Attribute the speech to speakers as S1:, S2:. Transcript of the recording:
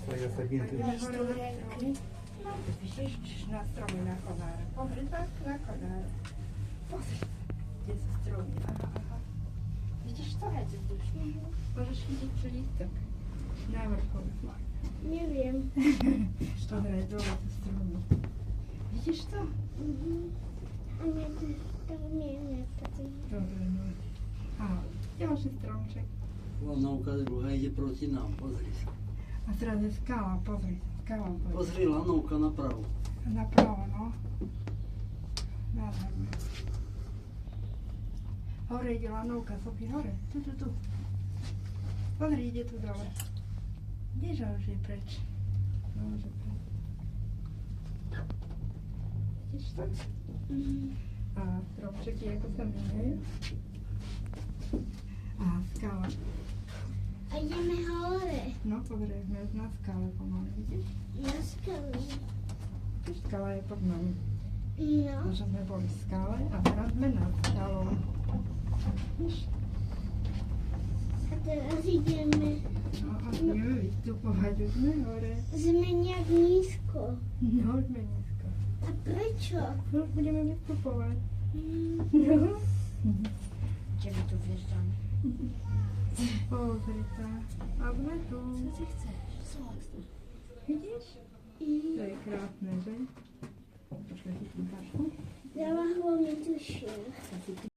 S1: stojí sadinky.
S2: Vidíš na stromy na konáre. Pozri tak na konáre. Pozri, kde sú stromy. Aha, aha. Vidíš to aj vzdušne? Môžeš vidieť lístok na vrcholu.
S3: Neviem.
S2: Pozri, dole sú stromy. Vidíš to?
S3: A mne to nepatrí.
S2: Dobre, no. A ďalší stromček.
S4: Lanovka druhá ide proti nám, pozri sa.
S2: A teraz je skala, pozri. Skala, pozri.
S4: Pozri, lanovka napravo.
S2: Napravo, no. Nádherné. Hore ide lanovka, Sofie, hore. Tu. Pozri, ide tu dole. Kdeže už je preč? No, už je preč. Vidíš to? A stromčeky, ako sa míňajú. A skala.
S3: A ideme hore.
S2: No, pozri, sme na skale pomaly, vidíš?
S3: Na skale.
S2: Vidíš, skala je pod nami.
S3: No.
S2: Takže sme boli v skale a teraz sme nad skalou. Vidíš?
S3: A teraz ideme.
S2: No a ideme vystupovať, už sme hore.
S3: Sme nejak nízko.
S2: No, už sme nízko.
S3: A prečo?
S2: No, už budeme vystupovať. No.
S3: Čemu tu vježdám?
S2: Pozri sa. A sme tu.
S3: Co ty chceš?
S2: Vidíš? To je krásne, že? Počkaj, chytím tašku.
S3: Dáva hlavne tuším.